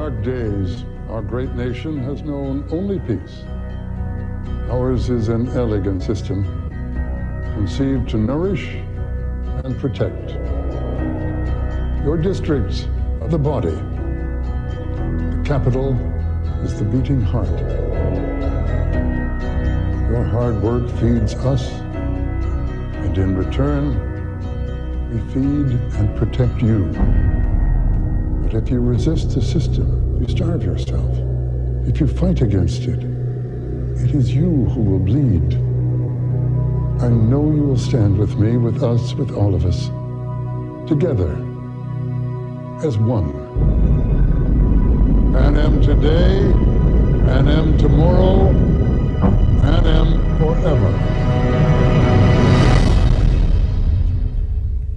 dark days, our great nation has known only peace. Ours is an elegant system, conceived to nourish and protect. Your districts are the body. The capital is the beating heart. Your hard work feeds us, and in return, we feed and protect you. But if you resist the system, you starve yourself. If you fight against it, it is you who will bleed. I know you will stand with me, with us, with all of us, together, as one. Panem today, Panem tomorrow, Panem forever.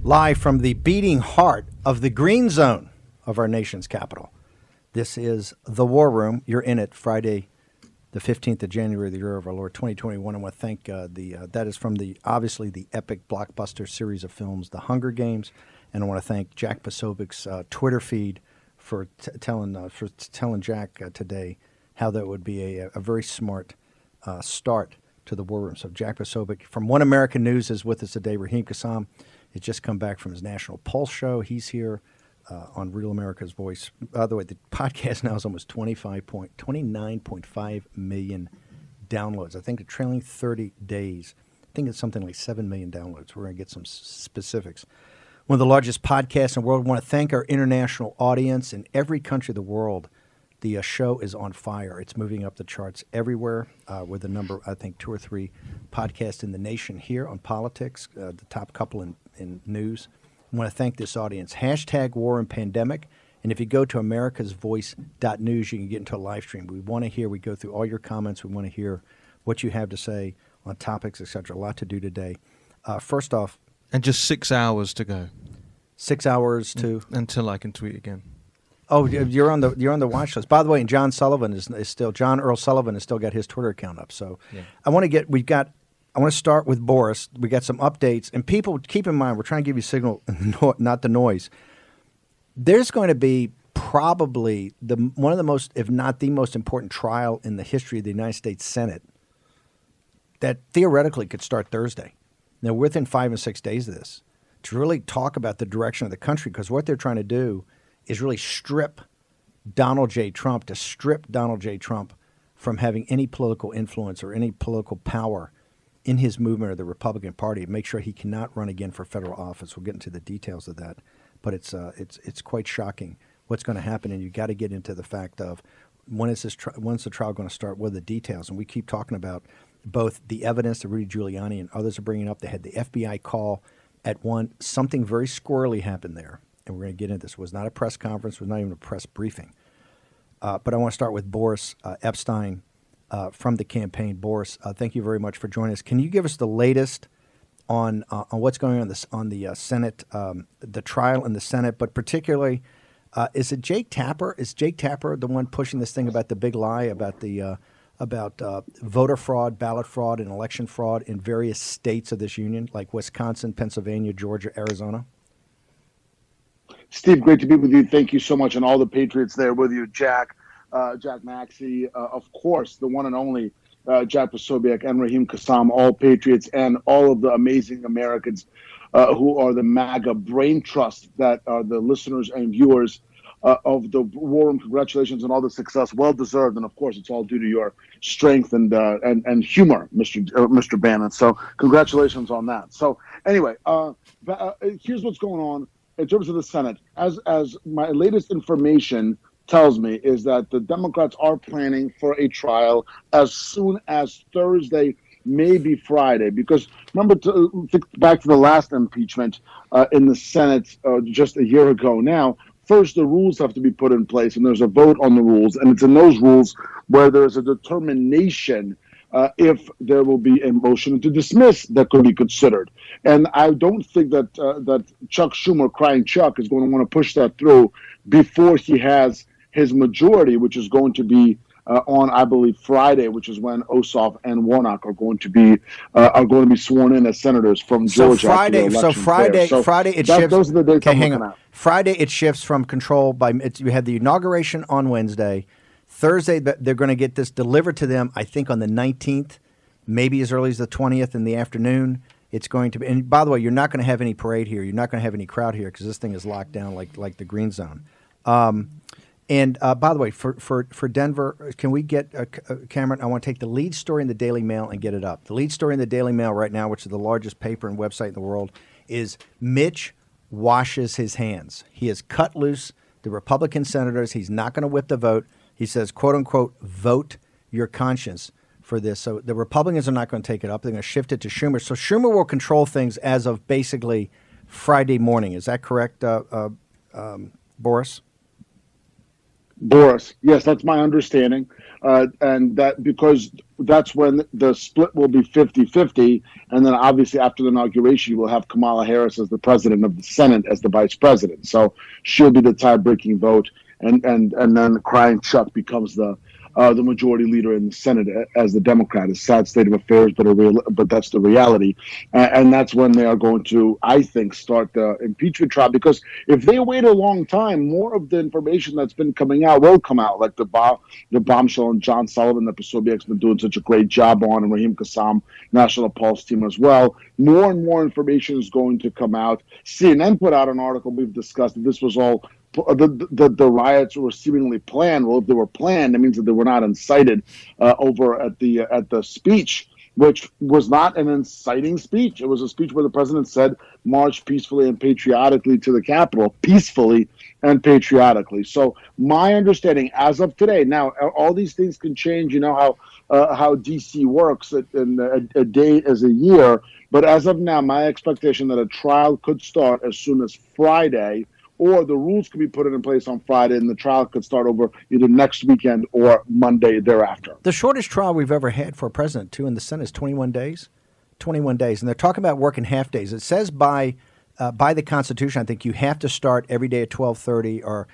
Live from the beating heart of the green zone of our nation's capital. This is The War Room. You're in it Friday, the 15th of January, the year of our Lord, 2021. I want to thank that is from obviously the epic blockbuster series of films, The Hunger Games. And I want to thank Jack Posobiec's Twitter feed for telling Jack today how that would be a very smart start to The War Room. So Jack Posobiec from One American News is with us today. Raheem Kassam has just come back from his National Pulse show. He's here on Real America's Voice. By the way, the podcast now is almost 29.5 million downloads. I think the trailing 30 days, I think it's something like 7 million downloads. We're going to get some specifics. One of the largest podcasts in the world. I want to thank our international audience in every country of the world. The show is on fire. It's moving up the charts everywhere with a number, I think, 2 or 3 podcasts in the nation here on politics, the top couple in news. I want to thank this audience. Hashtag War and Pandemic. And if you go to americasvoice.news, you can get into a live stream. We want to hear, we go through all your comments. We want to hear what you have to say on topics, etc. A lot to do today. First off. And just 6 hours to go. 6 hours to? Until I can tweet again. Oh, you're on the watch list. By the way, and John Earl Sullivan has still got his Twitter account up. So yeah. I want to start with Boris. We got some updates, and people keep in mind we're trying to give you signal, not the noise. There's going to be probably one of the most, if not the most important trial in the history of the United States Senate that theoretically could start Thursday. Now, we're within 5 and 6 days of this to really talk about the direction of the country, because what they're trying to do is really strip Donald J. Trump from having any political influence or any political power in his movement or the Republican Party, make sure he cannot run again for federal office. We'll get into the details of that, but it's quite shocking what's going to happen, and you got to get into the fact of when's the trial going to start, what are the details, and we keep talking about both the evidence that Rudy Giuliani and others are bringing up. They had the FBI call at 1. Something very squirrely happened there, and we're going to get into this. It was not a press conference. It was not even a press briefing. But I want to start with Boris Epshteyn from the campaign. Boris, thank you very much for joining us. Can you give us the latest on what's going on the Senate, the trial in the Senate, but particularly, is it Jake Tapper? Is Jake Tapper the one pushing this thing about the big lie about voter fraud, ballot fraud, and election fraud in various states of this union, like Wisconsin, Pennsylvania, Georgia, Arizona? Steve, great to be with you. Thank you so much, and all the Patriots there with you, Jack Maxey, of course, the one and only Jack Posobiec and Raheem Kassam, all Patriots, and all of the amazing Americans who are the MAGA brain trust that are the listeners and viewers of the War Room. Congratulations on all the success, well deserved, and of course, it's all due to your strength and humor, Mr. Bannon. So, congratulations on that. So, anyway, here's what's going on in terms of the Senate. As my latest information tells me, is that the Democrats are planning for a trial as soon as Thursday, maybe Friday. Because remember, think back to the last impeachment in the Senate just a year ago now. First, the rules have to be put in place, and there's a vote on the rules. And it's in those rules where there's a determination if there will be a motion to dismiss that could be considered. And I don't think that Chuck Schumer, crying Chuck, is going to want to push that through before he has his majority, which is going to be on, I believe, Friday, which is when Ossoff and Warnock are going to be sworn in as senators from Georgia after the elections there. So Friday it shifts. Those are the dates Okay, I'm hang looking on. at. Friday it shifts from control by. You have the inauguration on Wednesday. Thursday they're going to get this delivered to them. I think on the 19th, maybe as early as the 20th in the afternoon. It's going to be. And by the way, you're not going to have any parade here. You're not going to have any crowd here because this thing is locked down like the green zone. And by the way, for Denver, can we get Cameron? I want to take the lead story in the Daily Mail and get it up. The lead story in the Daily Mail right now, which is the largest paper and website in the world, is Mitch washes his hands. He has cut loose the Republican senators. He's not going to whip the vote. He says, quote unquote, vote your conscience for this. So the Republicans are not going to take it up. They're going to shift it to Schumer. So Schumer will control things as of basically Friday morning. Is that correct, Boris? Boris, yes, that's my understanding. And that because that's when the split will be 50-50. And then obviously after the inauguration, you will have Kamala Harris as the president of the Senate as the vice president. So she'll be the tie-breaking vote. And then crying Chuck becomes the majority leader in the Senate as the Democrat. A sad state of affairs, but that's the reality. And that's when they are going to, I think, start the impeachment trial. Because if they wait a long time, more of the information that's been coming out will come out, like the bombshell on John Sullivan that Posobiec's been doing such a great job on, and Raheem Kassam, National Pulse team as well. More and more information is going to come out. CNN put out an article we've discussed that this was all the riots were seemingly planned. Well, if they were planned, it means that they were not incited over at the speech, which was not an inciting speech. It was a speech where the president said, march peacefully and patriotically to the Capitol, peacefully and patriotically. So my understanding as of today, now all these things can change. You know how DC works, and a day is a year. But as of now, my expectation that a trial could start as soon as Friday, or the rules could be put in place on Friday and the trial could start over either next weekend or Monday thereafter. The shortest trial we've ever had for a president, too, in the Senate is 21 days. 21 days. And they're talking about working half days. It says by the Constitution, I think you have to start every day at 12:30 or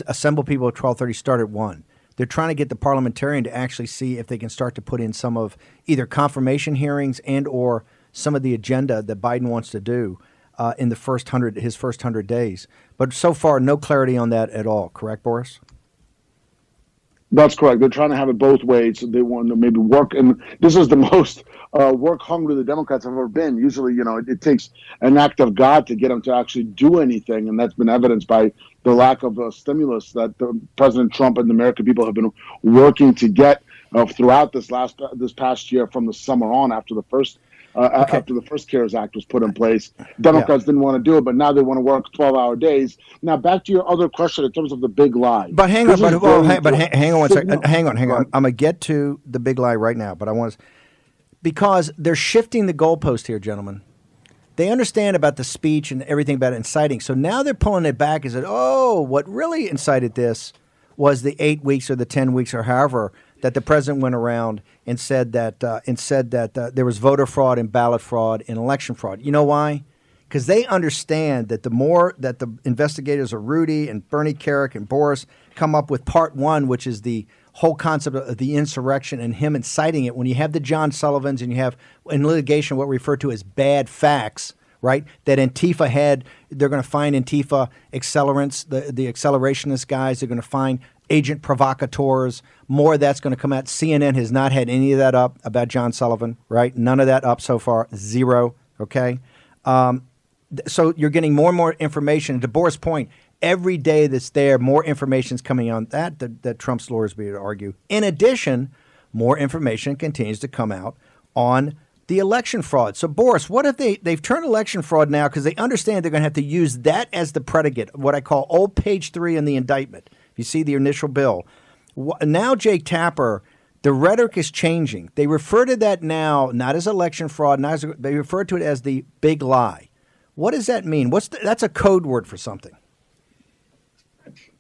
assemble people at 12:30, start at 1. They're trying to get the parliamentarian to actually see if they can start to put in some of either confirmation hearings and or some of the agenda that Biden wants to do in the his first 100 days. But so far, no clarity on that at all. Correct, Boris? That's correct. They're trying to have it both ways. They want to maybe work, and this is the most work hungry the Democrats have ever been. Usually, it takes an act of God to get them to actually do anything, and that's been evidenced by the lack of stimulus that President Trump and the American people have been working to get throughout this past year from the summer on after the first CARES Act was put in place. Democrats didn't want to do it, but now they want to work 12-hour days. Now, back to your other question in terms of the big lie. But hang on one second. Hang on. I'm going to get to the big lie right now, but I want to, because they're shifting the goalpost here, gentlemen. They understand about the speech and everything about inciting. So now they're pulling it back and said, what really incited this was the 8 weeks or the 10 weeks or however that the president went around and said that there was voter fraud and ballot fraud and election fraud. You know why? Because they understand that the more that the investigators are Rudy and Bernie Kerik and Boris come up with part one, which is the whole concept of the insurrection and him inciting it, when you have the John Sullivans and you have in litigation what we refer to as bad facts, right, that Antifa had, they're going to find Antifa accelerants, the accelerationist guys, they're going to find agent provocateurs, more of that's going to come out. CNN has not had any of that up about John Sullivan, right? None of that up so far, zero, okay? So you're getting more and more information. To Boris' point, every day that's there, more information is coming on that Trump's lawyers be able to argue. In addition, more information continues to come out on the election fraud. So, Boris, what if they've turned election fraud now because they understand they're going to have to use that as the predicate, what I call old page 3 in the indictment. You see the initial bill. Now, Jake Tapper, the rhetoric is changing. They refer to that now not as election fraud, they refer to it as the big lie. What does that mean? That's a code word for something.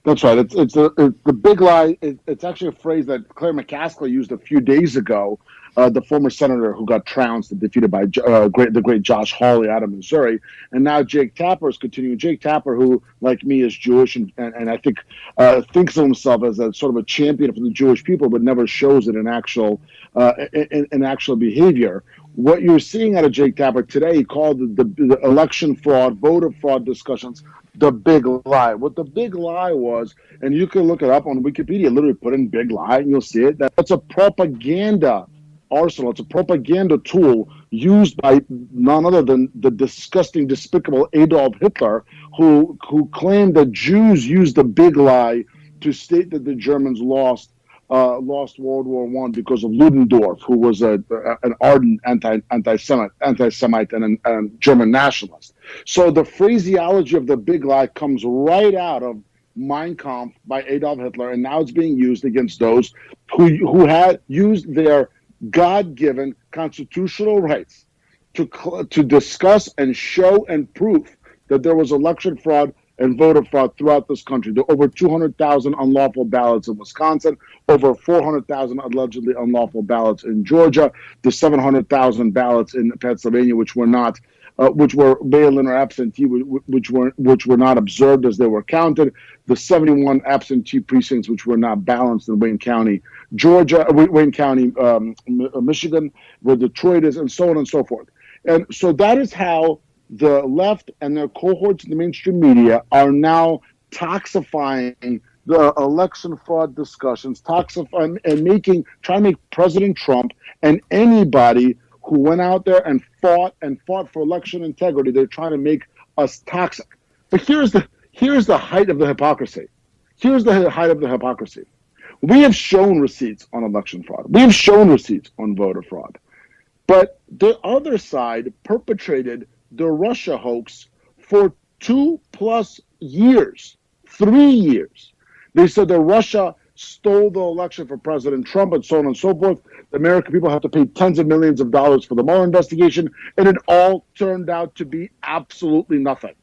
That's right. It's the big lie. It's actually a phrase that Claire McCaskill used a few days ago the former senator who got trounced and defeated by the great Josh Hawley out of Missouri. And now Jake Tapper is continuing. Jake Tapper, who, like me, is Jewish and I think thinks of himself as a sort of a champion for the Jewish people, but never shows it in actual behavior. What you're seeing out of Jake Tapper today, he called the election fraud, voter fraud discussions the big lie. What the big lie was, and you can look it up on Wikipedia, literally put in big lie and you'll see it, that's a propaganda arsenal. It's a propaganda tool used by none other than the disgusting, despicable Adolf Hitler, who claimed that Jews used the big lie to state that the Germans lost World War I because of Ludendorff, who was an ardent anti-Semite and a German nationalist. So the phraseology of the big lie comes right out of Mein Kampf by Adolf Hitler, and now it's being used against those who had used their God-given constitutional rights to discuss and show and prove that there was election fraud and voter fraud throughout this country. There are over 200,000 unlawful ballots in Wisconsin, over 400,000 allegedly unlawful ballots in Georgia, the 700,000 ballots in Pennsylvania, which were not, which were mail-in or absentee, which were not observed as they were counted, the 71 absentee precincts which were not balanced in Wayne County, Michigan, where Detroit is, and so on and so forth. And so that is how the left and their cohorts in the mainstream media are now toxifying the election fraud discussions, toxifying and trying to make President Trump and anybody who went out there and fought for election integrity, they're trying to make us toxic. But here's the height of the hypocrisy. Here's the height of the hypocrisy. We have shown receipts on election fraud. We have shown receipts on voter fraud. But the other side perpetrated the Russia hoax for 2+ years, 3 years. They said that Russia stole the election for President Trump and so on and so forth. The American people have to pay tens of millions of dollars for the Mueller investigation, and it all turned out to be absolutely nothing.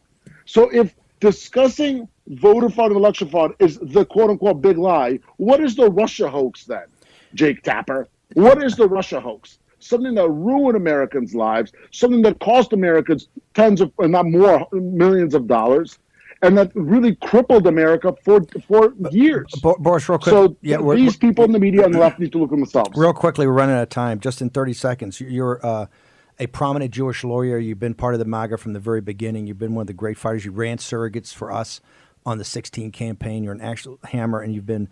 So if discussing voter fraud and election fraud is the quote-unquote big lie, what is the Russia hoax then, Jake Tapper? What is the Russia hoax? Something that ruined Americans' lives, something that cost Americans tens of, if not more, millions of dollars, and that really crippled America for years. Boris, real quick. So these people in the media on the left need to look at themselves. Real quickly, we're running out of time. Just in 30 seconds, you're a prominent Jewish lawyer. You've been part of the MAGA from the very beginning. You've been one of the great fighters. You ran surrogates for us on the 16 campaign. You're an actual hammer, and you've been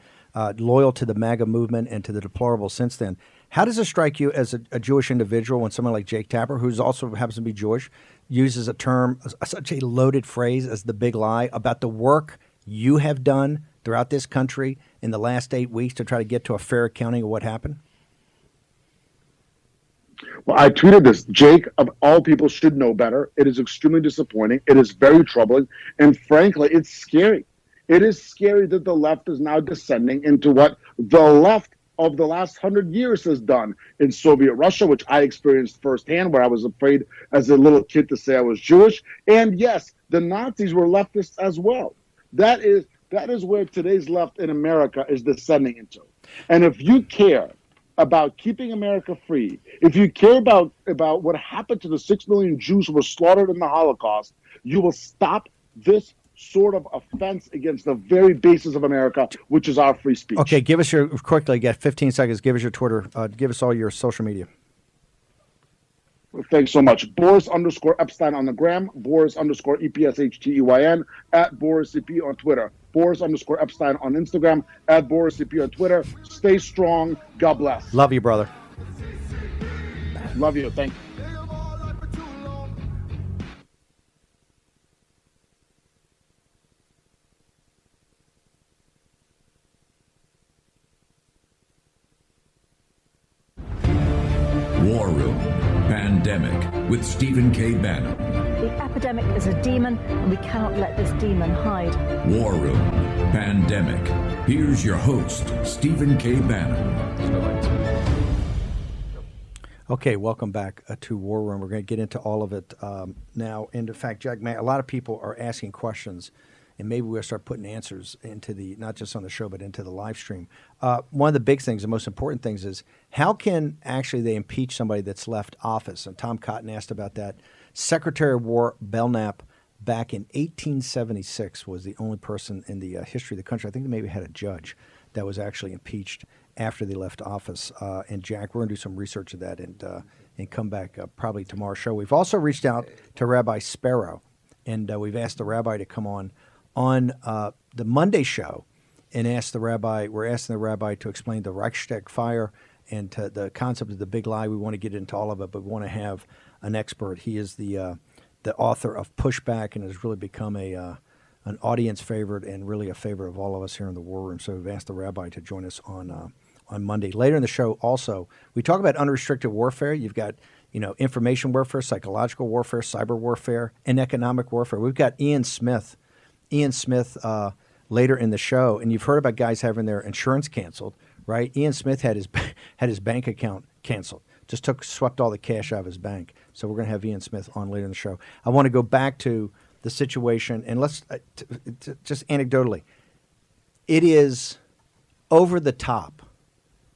loyal to the MAGA movement and to the deplorable since then. How does it strike you as a Jewish individual when someone like Jake Tapper, who also happens to be Jewish, uses a term, such a loaded phrase as the big lie about the work you have done throughout this country in the last 8 weeks to try to get to a fair accounting of what happened? Well, I tweeted this. Jake, of all people, should know better. It is extremely disappointing. It is very troubling. And frankly, it's scary. It is scary that the left is now descending into what the left of the last 100 years has done in Soviet Russia, which I experienced firsthand, where I was afraid as a little kid to say I was Jewish. And yes, the Nazis were leftists as well. That is where today's left in America is descending into. And if you care about keeping America free, if you care about what happened to the 6 million Jews who were slaughtered in the Holocaust, you will stop this sort of offense against the very basis of America, which is our free speech. Okay, give us quickly, get 15 seconds, give us your Twitter, give us all your social media. Thanks so much. Boris _Epshteyn on the gram, Boris _EPSHTEYN, at Boris EP on Twitter, Boris _Epshteyn on Instagram, at Boris EP on Twitter. Stay strong. God bless. Love you, brother. Love you. Thank you. War Room Pandemic with Stephen K. Bannon. The epidemic is a demon, and we cannot let this demon hide. War Room Pandemic. Here's your host, Stephen K. Bannon. Okay, welcome back to War Room. We're going to get into all of it now. And in fact, Jack, man, a lot of people are asking questions and maybe we'll start putting answers into not just on the show, but into the live stream. One of the big things, the most important things is how can actually they impeach somebody that's left office? And Tom Cotton asked about that. Secretary of War Belknap back in 1876 was the only person in the history of the country. I think they maybe had a judge that was actually impeached after they left office. And Jack, we're going to do some research of that and come back probably tomorrow's show. We've also reached out to Rabbi Sparrow, and we've asked the rabbi to come on the Monday show and we're asking the rabbi to explain the Reichstag fire and to the concept of the big lie. We want to get into all of it, but we want to have an expert. He is the author of Pushback and has really become an audience favorite and really a favorite of all of us here in the War Room. So we've asked the rabbi to join us on Monday. Later in the show also, we talk about unrestricted warfare. You've got information warfare, psychological warfare, cyber warfare, and economic warfare. We've got Ian Smith later in the show, and you've heard about guys having their insurance canceled, right? Ian Smith had his bank account canceled. Just swept all the cash out of his bank. So we're going to have Ian Smith on later in the show. I want to go back to the situation, and let's just anecdotally, it is over the top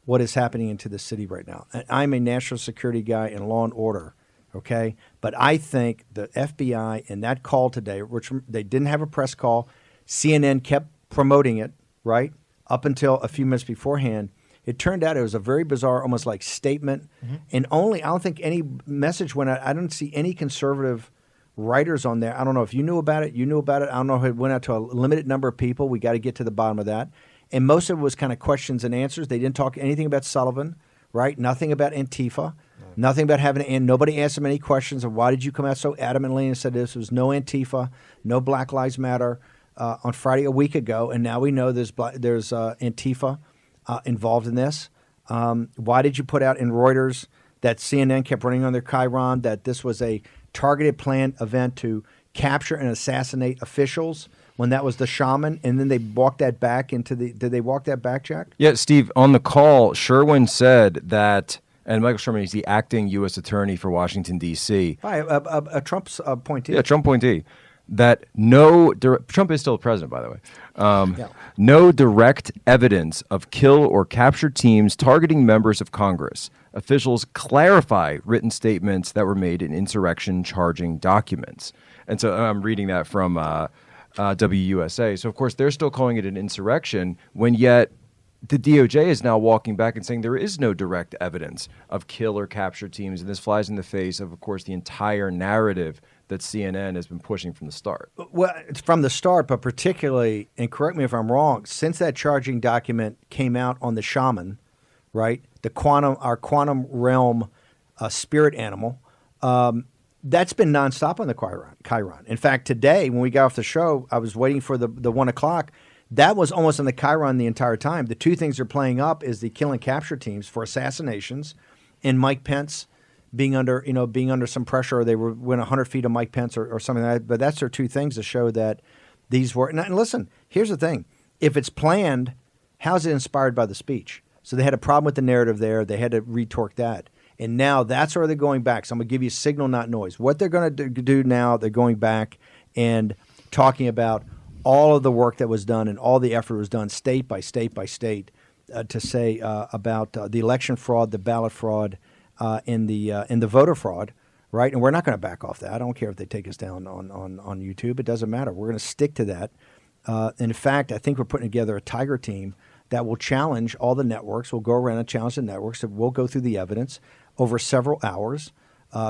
what is happening into the city right now. And I'm a national security guy and law and order, okay? But I think the FBI in that call today, which they didn't have a press call, CNN kept promoting it, right, up until a few minutes beforehand. It turned out it was a very bizarre, almost like statement. Mm-hmm. And I don't think any message went out. I don't see any conservative writers on there. I don't know if you knew about it. You knew about it. I don't know if it went out to a limited number of people. We got to get to the bottom of that. And most of it was kind of questions and answers. They didn't talk anything about Sullivan, right? Nothing about Antifa. Nothing about nobody asked him any questions of why did you come out so adamantly and said this was no Antifa, no Black Lives Matter on Friday a week ago. And now we know there's Antifa involved in this. Why did you put out in Reuters that CNN kept running on their Chiron, that this was a targeted planned event to capture and assassinate officials when that was the shaman, and then they walked that back did they walk that back, Jack? Yeah, Steve, on the call, Sherwin said that, and Michael Sherman is the acting U.S. attorney for Washington, D.C. A Trump's appointee. Yeah, Trump appointee. That Trump is still president, by the way. No direct evidence of kill or capture teams targeting members of Congress. Officials clarify written statements that were made in insurrection charging documents. And so I'm reading that from WUSA. So, of course, they're still calling it an insurrection when yet the DOJ is now walking back and saying there is no direct evidence of kill or capture teams. And this flies in the face of course, the entire narrative that CNN has been pushing from the start. Well, it's from the start, but particularly, and correct me if I'm wrong, since that charging document came out on the shaman, right, our quantum realm spirit animal, that's been nonstop on the Chiron. In fact, today, when we got off the show, I was waiting for the 1 o'clock. That was almost on the Chiron the entire time. The two things they're playing up is the kill and capture teams for assassinations and Mike Pence being under some pressure, or they were within 100 feet of Mike Pence or something like that. But that's their two things to show that these were. And listen, here's the thing. If it's planned, how's it inspired by the speech? So they had a problem with the narrative there. They had to retorque that. And now that's where they're going back. So I'm going to give you signal, not noise. What they're going to do now, they're going back and talking about all of the work that was done and all the effort was done state by state by state to say about the election fraud, the ballot fraud, and the voter fraud, right? And we're not going to back off that. I don't care if they take us down on YouTube. It doesn't matter. We're going to stick to that. In fact, I think we're putting together a tiger team that will challenge all the networks. We'll go around and challenge the networks. We'll go through the evidence over several hours.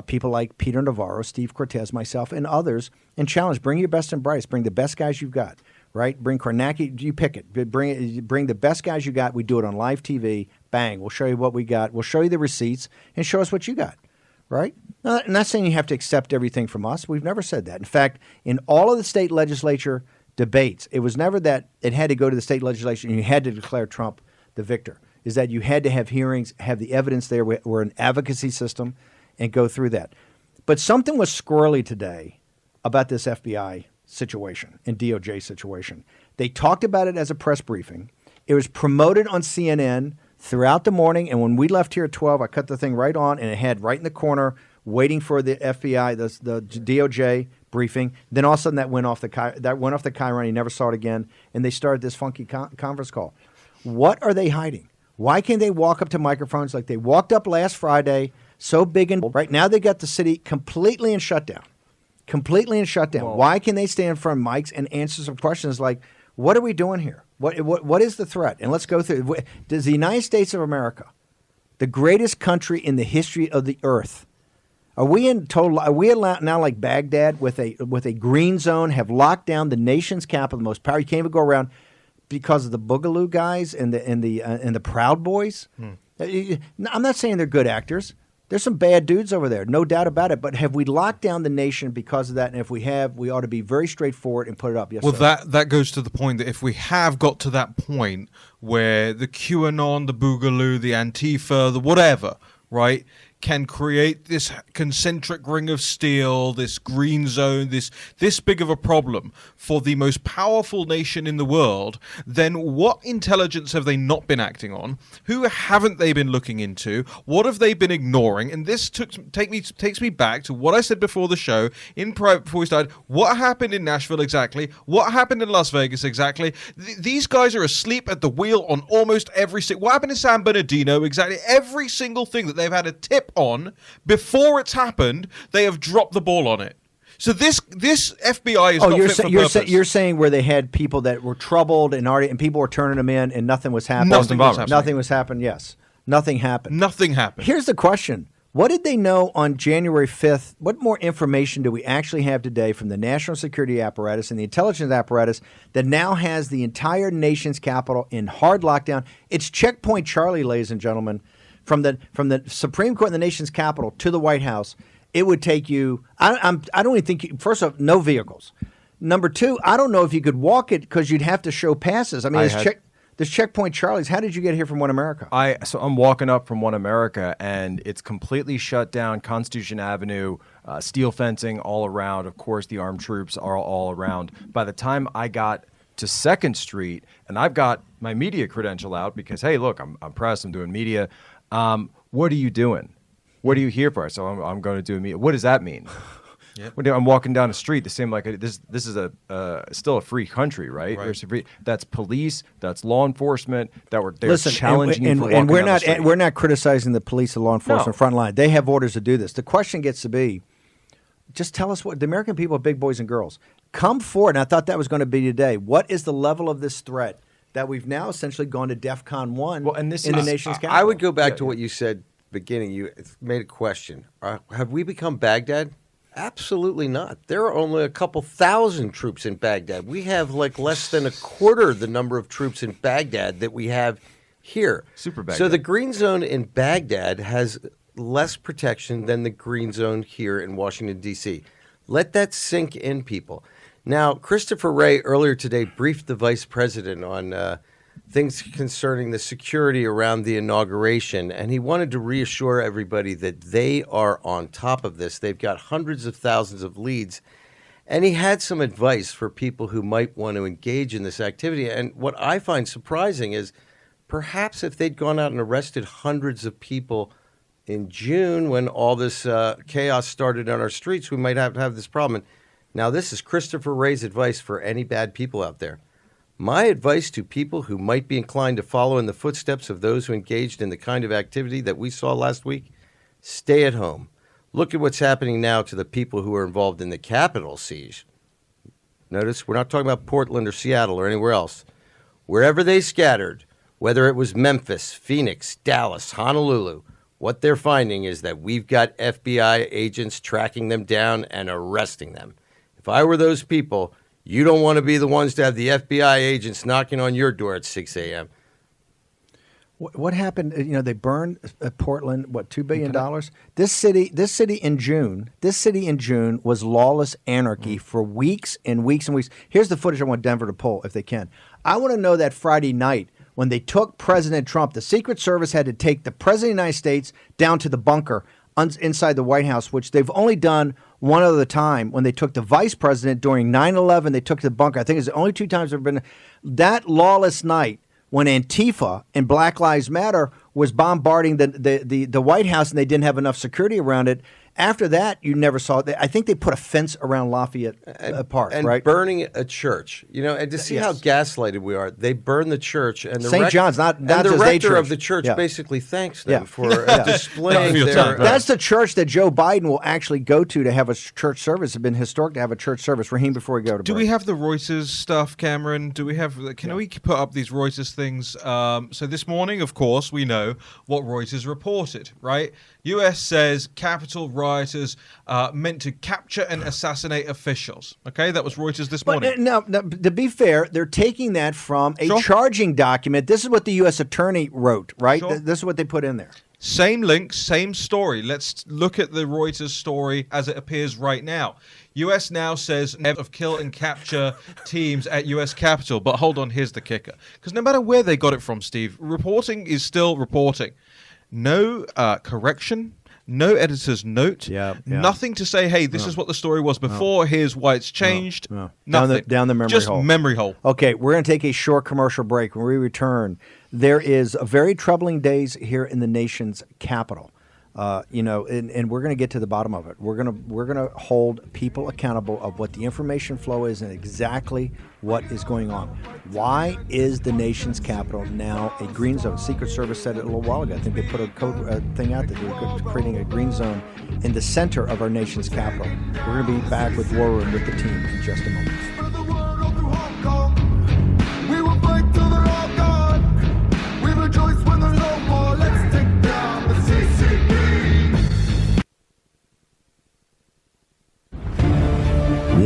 People like Peter Navarro, Steve Cortez, myself, and others, and challenge. Bring your best and brightest. Bring the best guys you've got, right? Bring Kornacki. You pick it. Bring the best guys you got. We do it on live TV. Bang. We'll show you what we got. We'll show you the receipts and show us what you got, right? Now, I'm not saying you have to accept everything from us. We've never said that. In fact, in all of the state legislature debates, it was never that it had to go to the state legislature and you had to declare Trump the victor. Is that you had to have hearings, have the evidence there. We're an advocacy system, and go through that. But something was squirrely today about this FBI situation and DOJ situation. They talked about it as a press briefing. It was promoted on CNN throughout the morning, and when we left here at 12, I cut the thing right on, and it had right in the corner, waiting for the FBI, the DOJ briefing. Then all of a sudden that went off the chyron. He never saw it again, and they started this funky conference call. What are they hiding? Why can't they walk up to microphones like they walked up last Friday, so big and bold? Right now they got the city completely in shutdown. Well, why can they stand in front of mics and answer some questions like, what are we doing here? What is the threat? And let's go through. Does the United States of America, the greatest country in the history of the earth, are we now like Baghdad with a green zone, have locked down the nation's capital, the most power? You can't even go around because of the Boogaloo guys and the Proud Boys. I'm not saying they're good actors. There's some bad dudes over there, no doubt about it. But have we locked down the nation because of that? And if we have, we ought to be very straightforward and put it up. Yes, well, sir. that goes to the point that if we have got to that point where the QAnon, the Boogaloo, the Antifa, the whatever, right, can create this concentric ring of steel, this green zone, this big of a problem for the most powerful nation in the world, then what intelligence have they not been acting on? Who haven't they been looking into? What have they been ignoring? And this takes me back to what I said before the show, in private before we started. What happened in Nashville exactly? What happened in Las Vegas exactly? These guys are asleep at the wheel on almost every what happened in San Bernardino exactly? Every single thing that they've had a tip on before it's happened, they have dropped the ball on it. So this FBI is not fit for purpose. You're saying where they had people that were troubled and people were turning them in and nothing was happening. Nothing was happening. Yes, nothing happened. Nothing happened. Here's the question: what did they know on January 5th? What more information do we actually have today from the national security apparatus and the intelligence apparatus that now has the entire nation's capital in hard lockdown? It's Checkpoint Charlie, ladies and gentlemen. From the Supreme Court in the nation's capital to the White House, it would take you. I don't even think. First off, no vehicles. Number two, I don't know if you could walk it because you'd have to show passes. I mean, this Checkpoint Charlie's. How did you get here from One America? So I'm walking up from One America, and it's completely shut down. Constitution Avenue, steel fencing all around. Of course, the armed troops are all around. By the time I got to 2nd Street, and I've got my media credential out because, hey, look, I'm press. I'm doing media. What are you doing? What are you here for? So I'm going to do a meeting. What does that mean? Yep. I'm walking down the street. The same like this is still a free country, right? There's that's police, that's law enforcement. They're challenging you for walking down the street. We're not criticizing the police and law enforcement front line. They have orders to do this. The question gets to be, just tell us what the American people are big boys and girls. Come forward. And I thought that was going to be today. What is the level of this threat that we've now essentially gone to DEFCON 1 in the nation's capital? I would go back to what you said beginning. You made a question. Have we become Baghdad? Absolutely not. There are only a couple thousand troops in Baghdad. We have like less than a quarter the number of troops in Baghdad that we have here. Super Baghdad. So the green zone in Baghdad has less protection than the green zone here in Washington, D.C. Let that sink in, people. Now, Christopher Wray earlier today briefed the vice president on things concerning the security around the inauguration, and he wanted to reassure everybody that they are on top of this. They've got hundreds of thousands of leads, and he had some advice for people who might want to engage in this activity. And what I find surprising is perhaps if they'd gone out and arrested hundreds of people in June when all this chaos started on our streets, we might have this problem. Now, this is Christopher Wray's advice for any bad people out there. My advice to people who might be inclined to follow in the footsteps of those who engaged in the kind of activity that we saw last week, stay at home. Look at what's happening now to the people who are involved in the Capitol siege. Notice we're not talking about Portland or Seattle or anywhere else. Wherever they scattered, whether it was Memphis, Phoenix, Dallas, Honolulu, what they're finding is that we've got FBI agents tracking them down and arresting them. If I were those people, you don't want to be the ones to have the FBI agents knocking on your door at 6 a.m. What happened? They burned Portland. What, $2 billion? This city in June was lawless anarchy for weeks and weeks and weeks. Here's the footage I want Denver to pull if they can. I want to know that Friday night when they took President Trump, the Secret Service had to take the President of the United States down to the bunker inside the White House, which they've only done one other time when they took the vice president during 9/11. They took to the bunker. I think it's the only 2 times there have been that lawless night when Antifa and Black Lives Matter was bombarding the White House and they didn't have enough security around it. After that, you never saw it. I think they put a fence around Lafayette Park, and right? burning a church, and to see how gaslighted we are, they burn the church, and the St. John's, not and just the a rector church. of the church basically thanks them Yeah. for displaying their. That's the church that Joe Biden will actually go to have a church service. It's been historic to have a church service. Raheem, before we go to Do break. we have the Reuters stuff, Cameron? Do we have? Can we put up these Reuters things? So this morning, of course, we know what Reuters reported, right? U.S. says Capitol rioters meant to capture and assassinate officials. Okay, that was Reuters this morning. But now, to be fair, they're taking that from a charging document. This is what the U.S. attorney wrote, right? Sure. This is what they put in there. Same link, same story. Let's look at the Reuters story as it appears right now. U.S. now says of kill and capture teams at U.S. Capitol. But hold on, here's the kicker. Because no matter where they got it from, Steve, reporting is still reporting. No correction, no editor's note, nothing to say, hey, this is what the story was before, here's why it's changed. Nothing. Down the memory Just hole. memory hole. Okay, we're going to take a short commercial break. When we return, there is a very troubling days here in the nation's capital. And we're going to get to the bottom of it. We're going to hold people accountable of what the information flow is and exactly what is going on. Why is the nation's capital now a green zone? Secret Service said it a little while ago. I think they put a code thing out that they're creating a green zone in the center of our nation's capital. We're going to be back with War Room with the team in just a moment. We will fight till they're all gone. We rejoice when there's no more. Let's take down the CCP.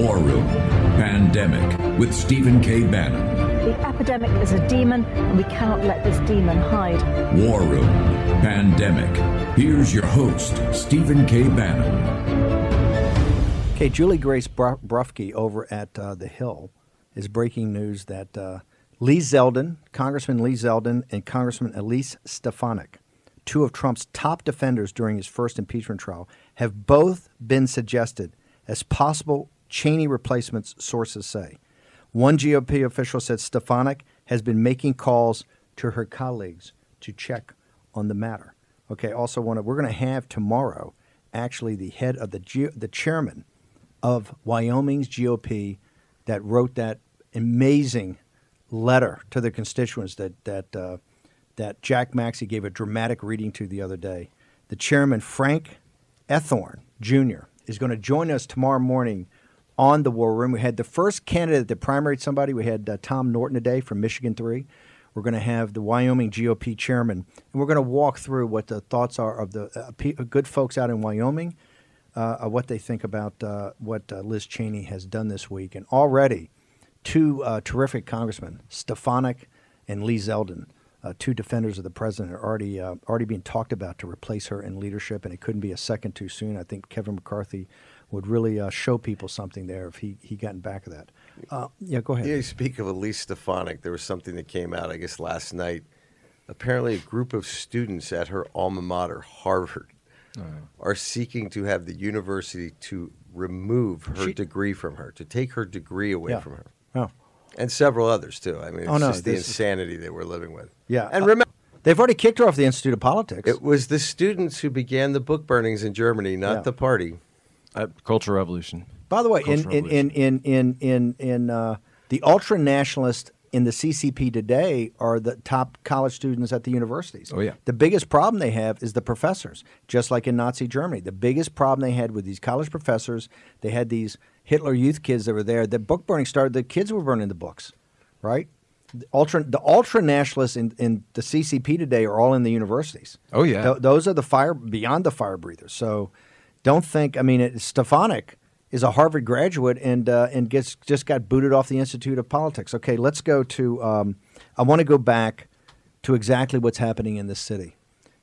War Room Pandemic with Stephen K. Bannon. The epidemic is a demon, and we cannot let this demon hide. War Room Pandemic. Here's your host, Stephen K. Bannon. Okay, Julie Grace Brufke over at The Hill is breaking news that Lee Zeldin, Congressman Lee Zeldin, and Congressman Elise Stefanik, two of Trump's top defenders during his first impeachment trial, have both been suggested as possible Cheney replacements, sources say. One GOP official said Stefanik has been making calls to her colleagues to check on the matter. Okay, also we're going to have tomorrow actually the head of the chairman of Wyoming's GOP that wrote that amazing letter to the constituents that Jack Maxey gave a dramatic reading to the other day. The chairman, Frank Ethorn Jr., is going to join us tomorrow morning on the War Room. We had the first candidate that primaried somebody. We had Tom Norton today from Michigan 3. We're going to have the Wyoming GOP chairman, and we're going to walk through what the thoughts are of the good folks out in Wyoming, what they think about what Liz Cheney has done this week. And already, two terrific congressmen, Stefanik and Lee Zeldin, two defenders of the president, are already being talked about to replace her in leadership, and it couldn't be a second too soon. I think Kevin McCarthy would really show people something there if he got in back of that. Go ahead. Yeah, you speak of Elise Stefanik. There was something that came out, I guess, last night. Apparently, a group of students at her alma mater, Harvard, are seeking to have the university to remove her degree from her, to take her degree away from her. Oh. And several others, too. I mean, it's just the insanity that we're living with. Yeah. And remember, they've already kicked her off the Institute of Politics. it was the students who began the book burnings in Germany, not the party. Cultural Revolution. By the way, in the ultra nationalists in the CCP today are the top college students at the universities. Oh, yeah. The biggest problem they have is the professors, just like in Nazi Germany. The biggest problem they had with these college professors, they had these Hitler Youth kids that were there. The book burning started, the kids were burning the books, right? The ultra nationalists in the CCP today are all in the universities. Oh, yeah. Those are beyond the fire breathers. So don't think, Stefanik is a Harvard graduate and just got booted off the Institute of Politics. Okay, let's go to, I want to go back to exactly what's happening in this city.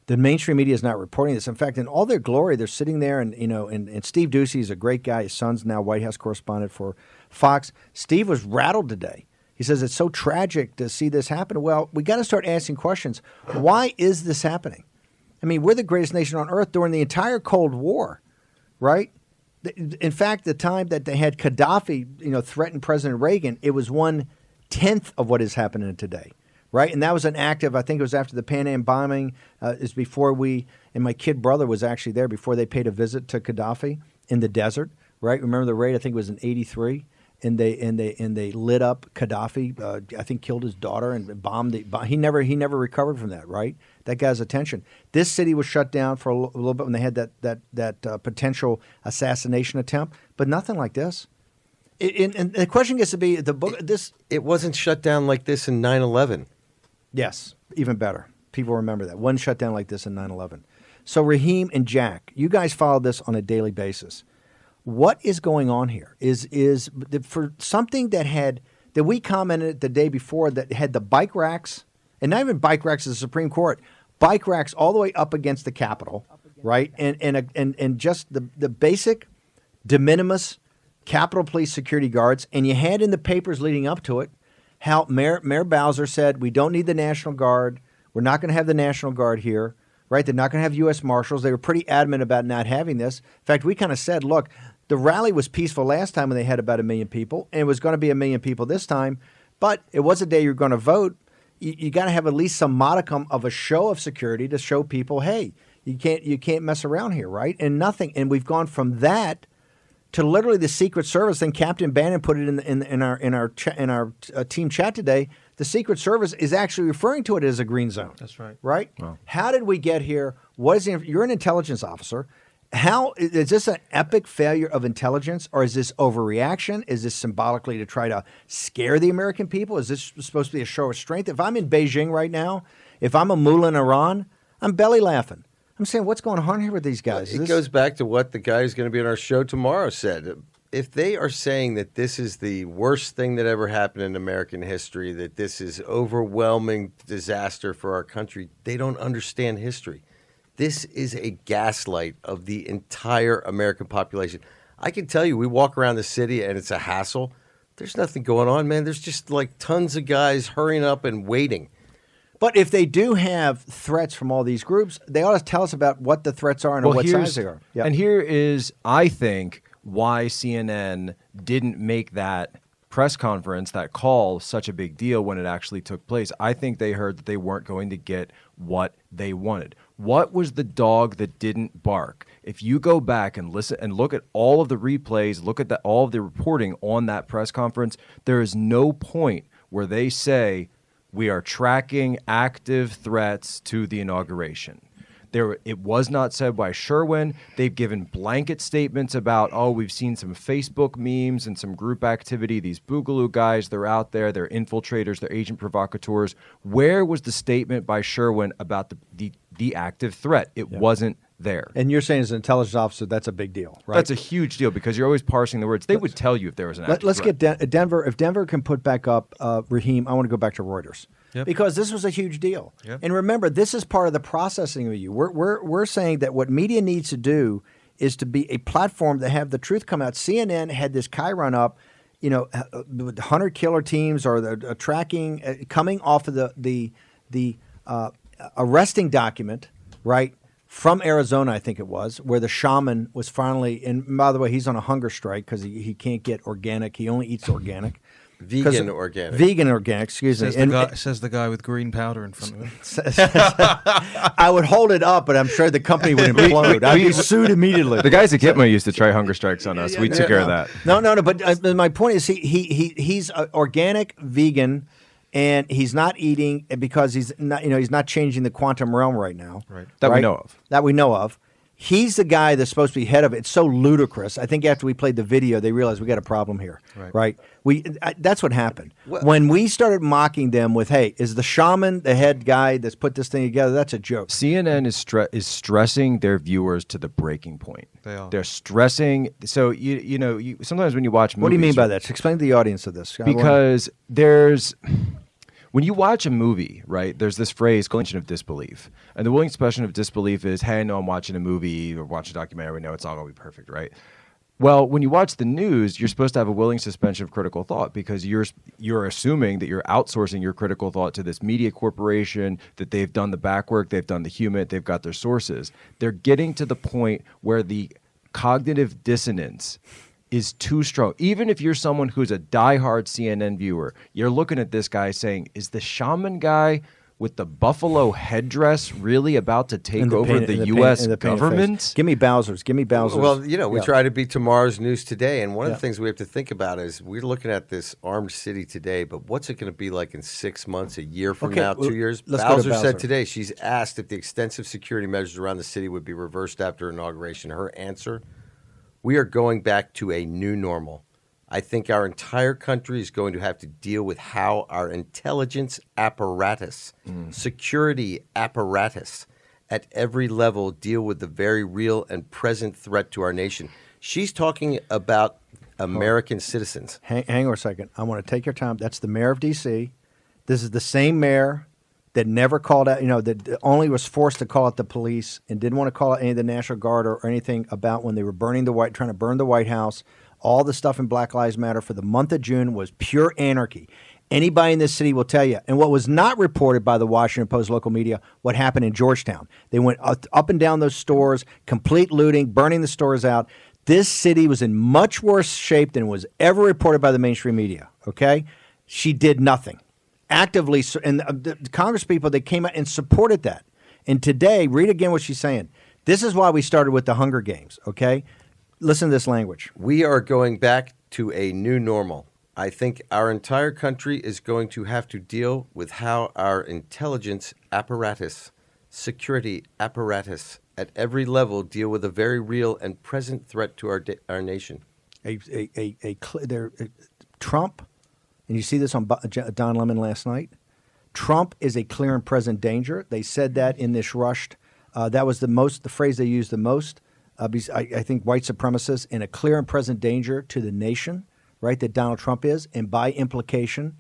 The mainstream media is not reporting this. In fact, in all their glory, they're sitting there and Steve Doocy is a great guy. His son's now White House correspondent for Fox. Steve was rattled today. He says it's so tragic to see this happen. Well, we got to start asking questions. Why is this happening? I mean, we're the greatest nation on earth during the entire Cold War, right? In fact, the time that they had Gaddafi, threaten President Reagan, it was 1/10 of what is happening today, right? And that was an active, I think it was after the Pan Am bombing, is before and my kid brother was actually there before they paid a visit to Gaddafi in the desert, right? Remember the raid, I think it was in 83, and they lit up Gaddafi, I think killed his daughter and bombed he never recovered from that, right? That guy's attention. This city was shut down for a little bit when they had that potential assassination attempt, but nothing like this. And the question gets to be It wasn't shut down like this in 9/11. Yes, even better. People remember that. One shut down like this in 9/11. So Raheem and Jack, you guys follow this on a daily basis. What is going on here? Is for something that we commented the day before that had the bike racks, and not even bike racks of the Supreme Court, bike racks all the way up against the Capitol, right? And just the basic de minimis Capitol Police security guards, and you had in the papers leading up to it how Mayor Bowser said, we don't need the National Guard. We're not going to have the National Guard here, right? They're not going to have U.S. Marshals. They were pretty adamant about not having this. In fact, we kind of said, look, the rally was peaceful last time when they had about 1 million people, and it was going to be 1 million people this time, but it was a day you're going to vote. You got to have at least some modicum of a show of security to show people, hey, you can't mess around here, right? And nothing. And we've gone from that to literally the Secret Service. And Captain Bannon put it in our team chat today. The Secret Service is actually referring to it as a green zone. That's right. Right? Wow. How did we get here? You're an intelligence officer. How is this an epic failure of intelligence, or is this overreaction? Is this symbolically to try to scare the American people? Is this supposed to be a show of strength? If I'm in Beijing right now, if I'm a mullah in Iran, I'm belly laughing. I'm saying, what's going on here with these guys? It goes back to what the guy who's going to be on our show tomorrow said. If they are saying that this is the worst thing that ever happened in American history, that this is overwhelming disaster for our country, they don't understand history. This is a gaslight of the entire American population. I can tell you, we walk around the city and it's a hassle. There's nothing going on, man. There's just like tons of guys hurrying up and waiting. But if they do have threats from all these groups, they ought to tell us about what the threats are and what size they are. Yep. And here is, I think, why CNN didn't make that press conference, that call, such a big deal when it actually took place. I think they heard that they weren't going to get what they wanted. What was the dog that didn't bark? If you go back and listen and look at all of the replays, look at all of the reporting on that press conference, there is no point where they say we are tracking active threats to the inauguration. It was not said by Sherwin. They've given blanket statements about, we've seen some Facebook memes and some group activity. These Boogaloo guys, they're out there. They're infiltrators. They're agent provocateurs. Where was the statement by Sherwin about the active threat? It wasn't there. And you're saying as an intelligence officer, that's a big deal, right? That's a huge deal because you're always parsing the words. They would tell you if there was an active Let's threat. get Denver. If Denver can put back up Raheem, I want to go back to Reuters. Yep. Because this was a huge deal. Yep. And remember, this is part of the processing of you. We're saying that what media needs to do is to be a platform to have the truth come out. CNN had this Chiron up, 100 killer teams or the tracking coming off of the arresting document, right, from Arizona, I think it was, where the shaman was finally, and by the way, he's on a hunger strike because he can't get organic. He only eats organic. Vegan organic, excuse me. Says the guy with green powder in front of him. I would hold it up, but I'm sure the company would implode. I'd be sued immediately. The guys at Gitmo used to try hunger strikes on us. We took care of that. No. But my point is, he's organic, vegan, and he's not eating because he's not changing the quantum realm right now. Right. That we know of. He's the guy that's supposed to be head of it. It's so ludicrous. I think after we played the video, they realized we got a problem here. Right? That's what happened. When we started mocking them with, hey, is the shaman the head guy that's put this thing together? That's a joke. CNN is stressing their viewers to the breaking point. They are. They're stressing. So, you sometimes when you watch movies. What do you mean by that? Explain to the audience of this. Because when you watch a movie, right, there's this phrase, suspension of disbelief. And the willing suspension of disbelief is, hey, I know I'm watching a movie or watching a documentary. No, it's all going to be perfect, right? Well, when you watch the news, you're supposed to have a willing suspension of critical thought because you're assuming that you're outsourcing your critical thought to this media corporation, that they've done the back work, they've done the human, they've got their sources. They're getting to the point where the cognitive dissonance is too strong. Even if you're someone who's a diehard CNN viewer, you're looking at this guy saying, is the shaman guy with the buffalo headdress really about to take over the U.S. government? Give me Bowser's. Give me Bowser's. Well, we try to be tomorrow's news today. And one of the things we have to think about is we're looking at this armed city today, but what's it going to be like in 6 months, a year from now, 2 years? Bowser said today, she's asked if the extensive security measures around the city would be reversed after inauguration. Her answer, we are going back to a new normal. I think our entire country is going to have to deal with how our intelligence apparatus, security apparatus at every level deal with the very real and present threat to our nation. She's talking about American citizens. Hang on a second. I want to take your time. That's the mayor of D.C. This is the same mayor that never called out, that only was forced to call out the police and didn't want to call out any of the National Guard or anything about when they were trying to burn the White House. All the stuff in Black Lives Matter for the month of June was pure anarchy. Anybody in this city will tell you. And what was not reported by the Washington Post local media, what happened in Georgetown. They went up and down those stores, complete looting, burning the stores out. This city was in much worse shape than was ever reported by the mainstream media, okay? She did nothing. Actively, and the Congress people, they came out and supported that. And today, read again what she's saying. This is why we started with the Hunger Games, okay? Listen to this language. We are going back to a new normal. I think our entire country is going to have to deal with how our intelligence apparatus, security apparatus at every level deal with a very real and present threat to our nation. Trump, and you see this on Don Lemon last night, Trump is a clear and present danger. They said that in this rushed, that was the phrase they used the most. I think white supremacists in a clear and present danger to the nation, right, that Donald Trump is, and by implication,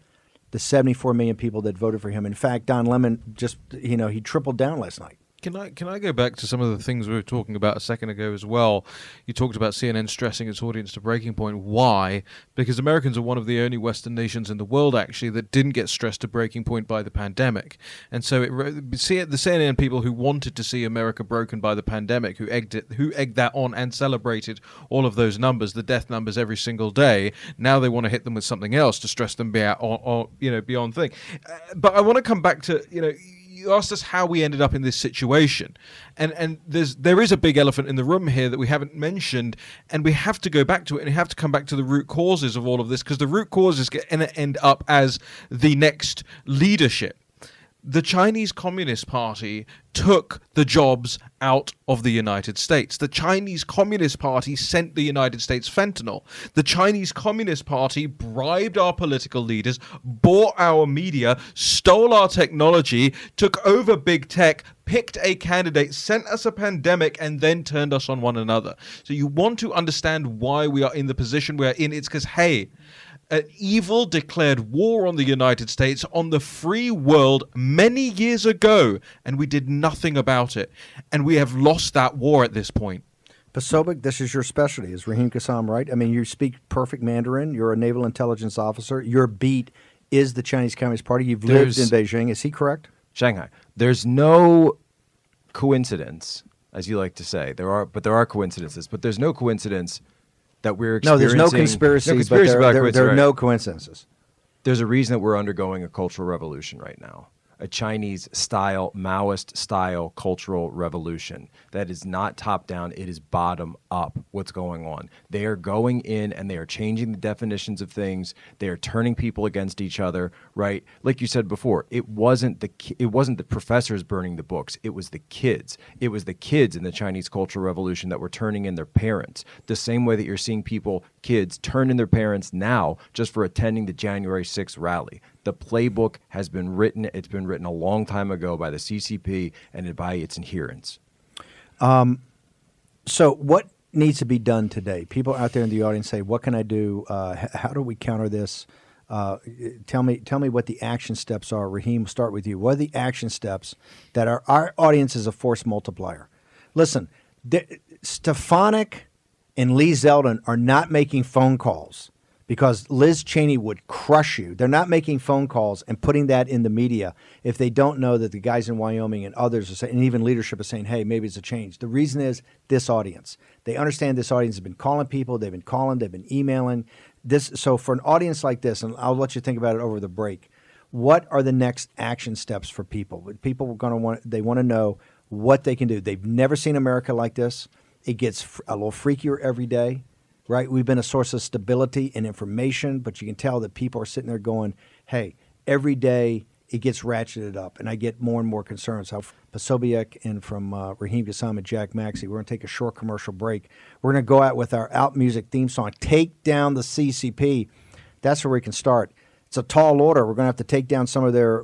the 74 million people that voted for him. In fact, Don Lemon just, he tripled down last night. Can I go back to some of the things we were talking about a second ago as well? You talked about CNN stressing its audience to breaking point. Why? Because Americans are one of the only Western nations in the world, actually, that didn't get stressed to breaking point by the pandemic. And so the CNN people who wanted to see America broken by the pandemic, who egged that on and celebrated all of those numbers, the death numbers every single day, now they want to hit them with something else to stress them beyond thing. But I want to come back to, you asked us how we ended up in this situation, and there is a big elephant in the room here that we haven't mentioned, and we have to go back to it, and we have to come back to the root causes of all of this, because the root causes end up as the next leadership. The Chinese Communist Party took the jobs out of the United States. The Chinese Communist Party sent the United States fentanyl. The Chinese Communist Party bribed our political leaders, bought our media, stole our technology, took over big tech, picked a candidate, sent us a pandemic, and then turned us on one another. So you want to understand why we are in the position we are in. It's because, hey, an evil declared war on the United States, on the free world, many years ago, and we did nothing about it. And we have lost that war at this point. Posobiec, this is your specialty. Is Raheem Kassam right? I mean, you speak perfect Mandarin. You're a naval intelligence officer. Your beat is the Chinese Communist Party. You've lived in Beijing. Is he correct? Shanghai. There's no coincidence, as you like to say. There are coincidences, but there's no coincidence that we're experiencing. No, there's no conspiracy, but there are no coincidences. There's a reason that we're undergoing a cultural revolution right now. A Chinese-style, Maoist-style cultural revolution that is not top-down, it is bottom-up what's going on. They are going in and they are changing the definitions of things. They are turning people against each other, right? Like you said before, it wasn't the professors burning the books. It was the kids. It was the kids in the Chinese Cultural Revolution that were turning in their parents. The same way that you're seeing kids turn in their parents now just for attending the January 6th rally. The playbook has been written. It's been written a long time ago by the CCP and by its adherents. So what needs to be done today? People out there in the audience say, what can I do? How do we counter this? Tell me what the action steps are. Raheem, we'll start with you. What are the action steps that our audience is a force multiplier? Listen, Stefanik and Lee Zeldin are not making phone calls because Liz Cheney would crush you. They're not making phone calls and putting that in the media if they don't know that the guys in Wyoming and others are saying, and even leadership is saying, hey, maybe it's a change. The reason is this audience. They understand this audience has been calling people. They've been emailing. So for an audience like this, and I'll let you think about it over the break, what are the next action steps for people? People are going to want to know what they can do. They've never seen America like this. It gets a little freakier every day, right? We've been a source of stability and information, but you can tell that people are sitting there going, hey, every day it gets ratcheted up, and I get more and more concerned. So Posobiec and from Raheem Kassam and Jack Maxey, we're going to take a short commercial break. We're going to go out with our Out Music theme song, Take Down the CCP. That's where we can start. It's a tall order. We're going to have to take down some of their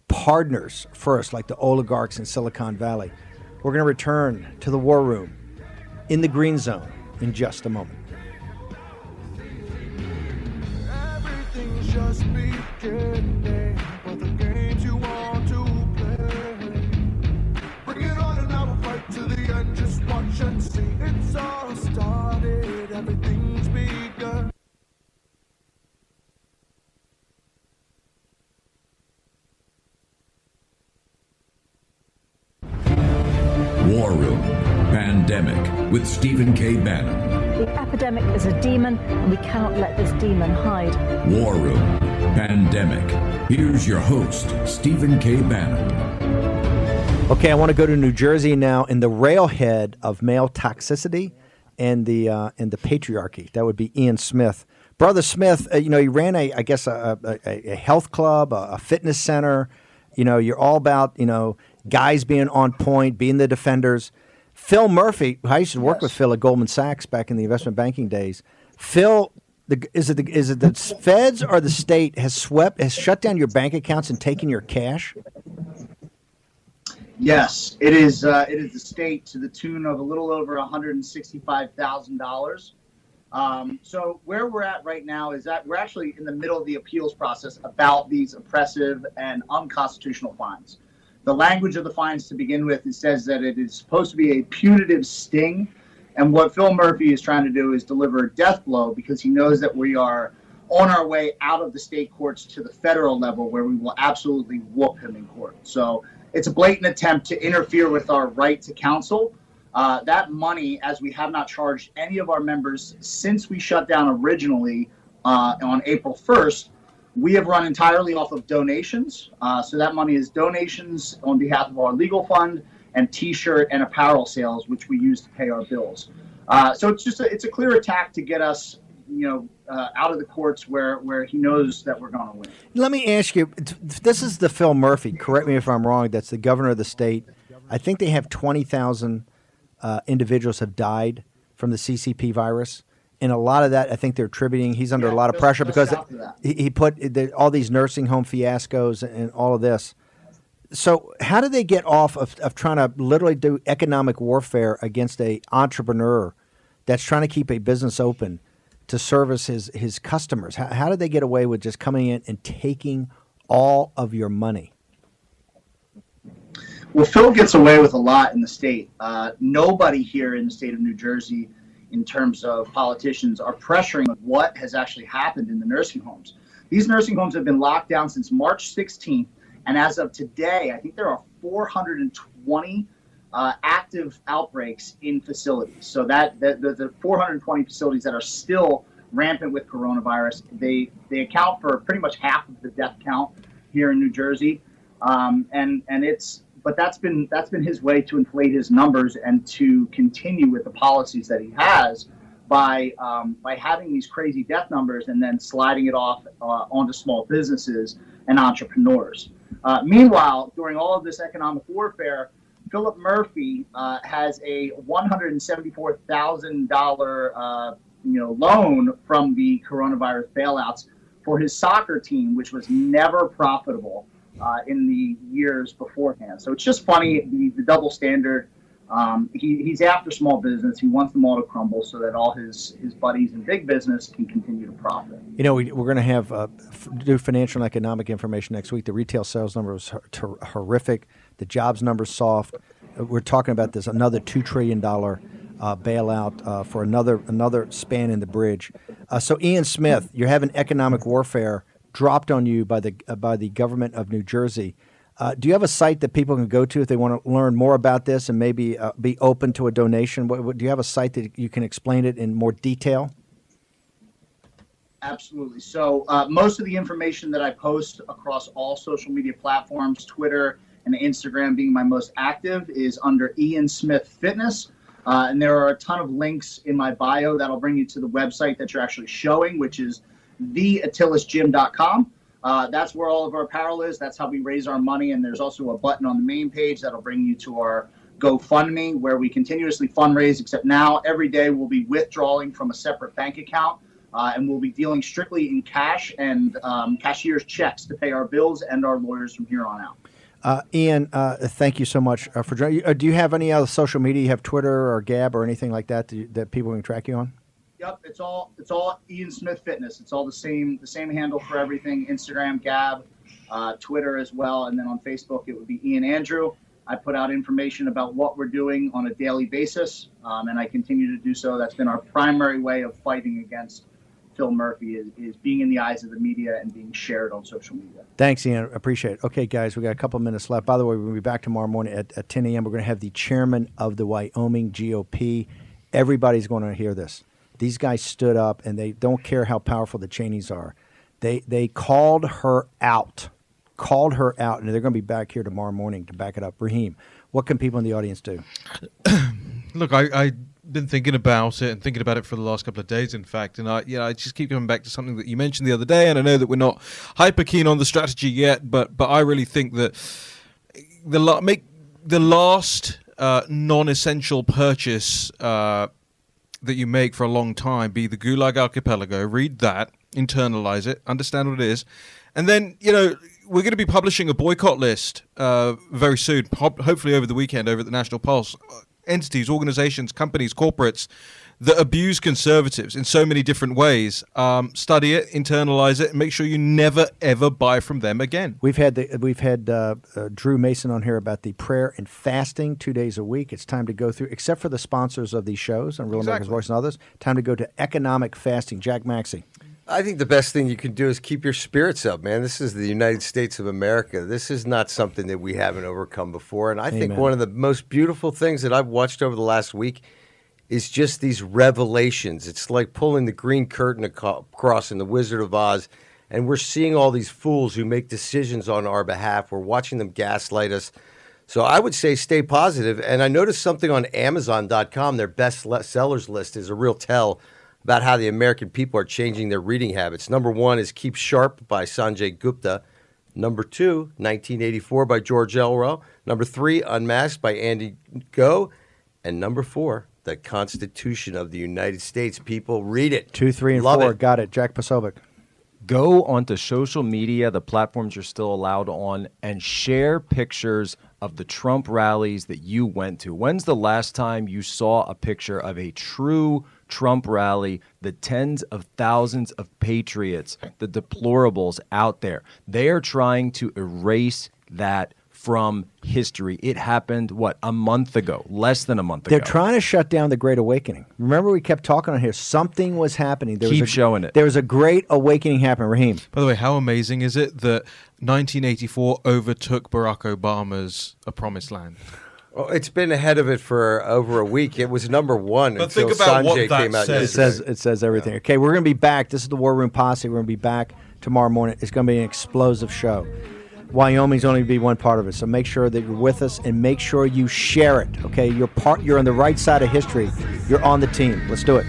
partners first, like the oligarchs in Silicon Valley. We're going to return to the war room in the green zone in just a moment. Everything's just beginning, but the games you want to play. Bring it on and I will fight to the end. Just watch and see. It's all started. Everything's begun. War Room Pandemic with Stephen K. Bannon. The epidemic is a demon, and we cannot let this demon hide. War Room Pandemic. Here's your host, Stephen K. Bannon. Okay, I want to go to New Jersey now in the railhead of male toxicity and the patriarchy. That would be Ian Smith. Brother Smith, he ran a health club, a fitness center. You're all about, guys being on point, being the defenders. Phil Murphy, I used to work with Phil at Goldman Sachs back in the investment banking days. Phil, is it the feds or the state has shut down your bank accounts and taken your cash? Yes, it is the state to the tune of a little over $165,000. So where we're at right now is that we're actually in the middle of the appeals process about these oppressive and unconstitutional fines. The language of the fines to begin with, it says that it is supposed to be a punitive sting. And what Phil Murphy is trying to do is deliver a death blow because he knows that we are on our way out of the state courts to the federal level where we will absolutely whoop him in court. So it's a blatant attempt to interfere with our right to counsel. That money, as we have not charged any of our members since we shut down originally on April 1st, we have run entirely off of donations. So that money is donations on behalf of our legal fund and T-shirt and apparel sales, which we use to pay our bills. So it's a clear attack to get us, out of the courts where he knows that we're going to win. Let me ask you, this is the Phil Murphy, correct me if I'm wrong, that's the governor of the state. I think they have 20,000 individuals have died from the CCP virus. And a lot of that, I think they're attributing, he's under a lot of pressure because he put all these nursing home fiascos and all of this. So how do they get off of trying to literally do economic warfare against a entrepreneur that's trying to keep a business open to service his customers? How did they get away with just coming in and taking all of your money? Well, Phil gets away with a lot in the state. Nobody here in the state of New Jersey, in terms of politicians, are pressuring what has actually happened in the nursing homes. These nursing homes have been locked down since March 16th, and as of today, I think there are 420 active outbreaks in facilities. So that the 420 facilities that are still rampant with coronavirus, they account for pretty much half of the death count here in New Jersey, but that's been his way to inflate his numbers and to continue with the policies that he has by having these crazy death numbers and then sliding it off onto small businesses and entrepreneurs. Meanwhile, during all of this economic warfare, Philip Murphy has a $174,000 loan from the coronavirus bailouts for his soccer team, which was never profitable in the years beforehand. So it's just funny, the double standard. He's after small business. He wants them all to crumble so that all his buddies in big business can continue to profit. We're going to have do financial and economic information next week. The retail sales number was horrific. The jobs number's soft. We're talking about another $2 trillion bailout for another span in the bridge. So Ian Smith, you're having economic warfare dropped on you by the government of New Jersey. Do you have a site that people can go to if they want to learn more about this and maybe be open to a donation? Do you have a site that you can explain it in more detail? Absolutely. So most of the information that I post across all social media platforms, Twitter and Instagram being my most active, is under Ian Smith Fitness. And there are a ton of links in my bio that'll bring you to the website that you're actually showing, which is theatilisgym.com. That's where all of our apparel is. That's how we raise our money. And there's also a button on the main page that'll bring you to our GoFundMe, where we continuously fundraise, except now every day we'll be withdrawing from a separate bank account. And we'll be dealing strictly in cash and cashier's checks to pay our bills and our lawyers from here on out. Ian, thank you so much for joining. Do you have any other social media? You have Twitter or Gab or anything like that that people can track you on? Yep, it's all Ian Smith Fitness. It's all the same handle for everything: Instagram, Gab, Twitter as well, and then on Facebook it would be Ian Andrew. I put out information about what we're doing on a daily basis, and I continue to do so. That's been our primary way of fighting against Phil Murphy is being in the eyes of the media and being shared on social media. Thanks, Ian. Appreciate it. Okay, guys, we got a couple minutes left. By the way, we're going to be back tomorrow morning at 10 a.m. We're going to have the chairman of the Wyoming GOP. Everybody's going to hear this. These guys stood up, and they don't care how powerful the Cheneys are. They called her out, and they're going to be back here tomorrow morning to back it up. Raheem, what can people in the audience do? Look, I've been thinking about it for the last couple of days, in fact, and I just keep coming back to something that you mentioned the other day, and I know that we're not hyper keen on the strategy yet, but I really think that make the last non-essential purchase that you make for a long time be the Gulag Archipelago. Read that, internalize it, understand what it is, and then we're going to be publishing a boycott list very soon, hopefully over the weekend, over at the National Pulse. Entities, organizations, companies, corporates that abuse conservatives in so many different ways. Study it, internalize it, and make sure you never ever buy from them again. We've had Drew Mason on here about the prayer and fasting 2 days a week. It's time to go through, except for the sponsors of these shows on Real America's Voice and others. Time to go to economic fasting. Jack Maxey. I think the best thing you can do is keep your spirits up, man. This is the United States of America. This is not something that we haven't overcome before. And I think one of the most beautiful things that I've watched over the last week is just these revelations. It's like pulling the green curtain across in The Wizard of Oz, and we're seeing all these fools who make decisions on our behalf. We're watching them gaslight us. So I would say stay positive. And I noticed something on Amazon.com, their best sellers list is a real tell about how the American people are changing their reading habits. Number 1 is Keep Sharp by Sanjay Gupta. Number 2, 1984 by George Elrow. Number 3, Unmasked by Andy Go. And number 4, The Constitution of the United States. People, read it. 2, 3, and Love 4. it. Got it. Jack Posobiec. Go onto social media, the platforms you're still allowed on, and share pictures of the Trump rallies that you went to. When's the last time you saw a picture of a true Trump rally, the tens of thousands of patriots, the deplorables out there? They are trying to erase that from history. It happened, a month ago, less than a month ago. They're trying to shut down the Great Awakening. Remember, we kept talking on here. Something was happening. Keep showing it. There was a Great Awakening happening, Raheem. By the way, how amazing is it that 1984 overtook Barack Obama's A Promised Land? Well, it's been ahead of it for over a week. It was number 1 But until think about what Sanjay that came out says. yesterday. It says everything. Yeah. Okay, we're going to be back. This is the War Room Posse. We're going to be back tomorrow morning. It's going to be an explosive show. Wyoming's only be one part of it, so make sure that you're with us and make sure you share it. Okay, you're on the right side of history. You're on the team. Let's do it.